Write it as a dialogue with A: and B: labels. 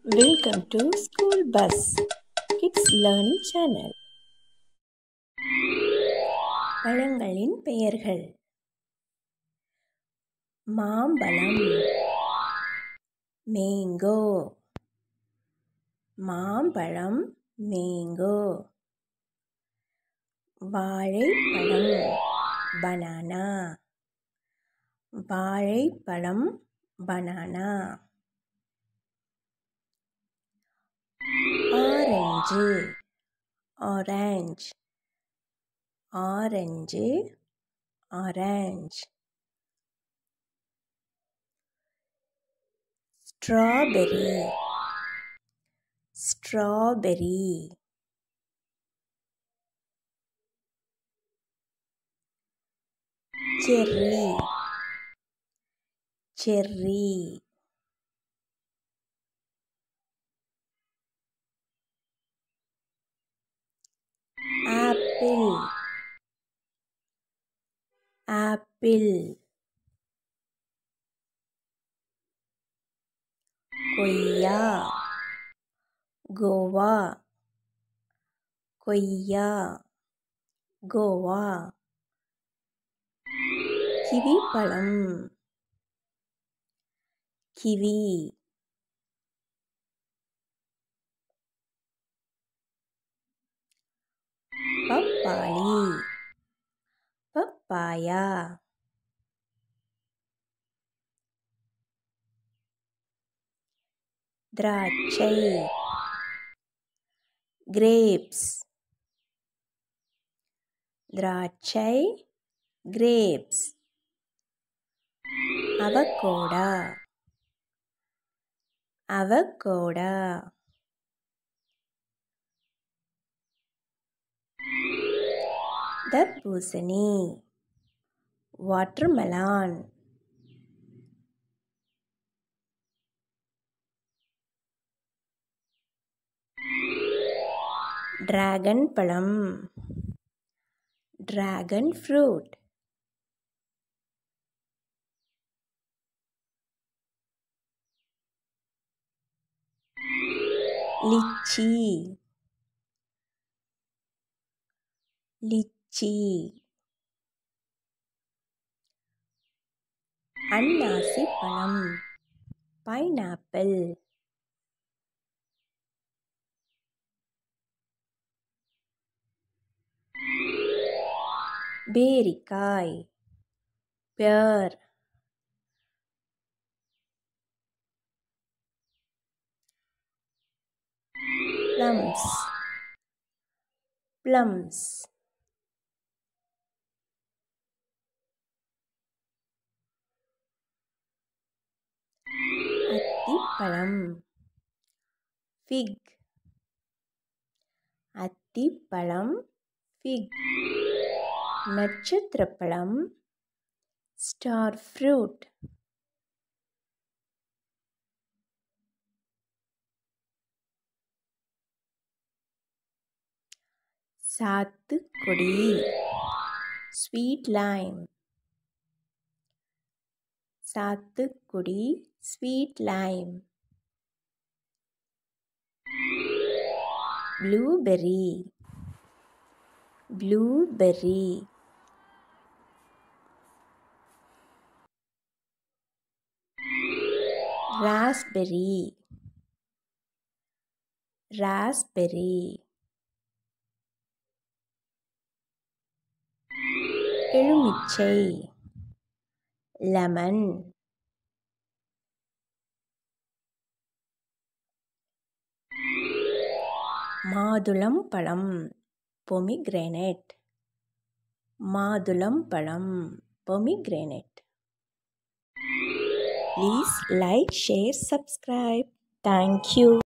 A: Welcome to School Bus Kids Learning Channel. பழங்களின் பெயர்கள்: மாம்பழம், mango. மாம்பழம், மேங்கோ. வாழைப்பழம், பனானா. வாழைப்பழம், banana. Orange, orange. Orange, orange. Strawberry, strawberry. Cherry, cherry. Apple, apple. கொய்யா, guava. கொய்யா, guava. Kiwi பழம், கிவி. பப்பாளி, பப்பாயா. திராட்சை, கிரேப்ஸ். திராட்சை, கிரேப்ஸ். Avocado, avocado. தர்பூசணி, வாட்டர்மெலான். டிராகன் பழம், டிராகன் ஃப்ரூட். Lychee, lychee. அன்னாசி பழம், பைனாப்பிள். பேரிக்காய், பேர். plums, plums. அத்திப்பழம், ஃபிக். அத்திப்பழம், ஃபிக். நட்சத்திரப்பழம், ஸ்டார் ஃப்ரூட். சாத்துக்குடி, ஸ்வீட் லைம். சாத்துக்குடி, sweet Lime. Blueberry, blueberry. Raspberry, raspberry. எலுமிச்சை, லெமன். மாதுளம் பழம், பொமிகிரேனேட். மாதுளம் பழம், பொமிகிரேனேட். Please like, share, subscribe. Thank you.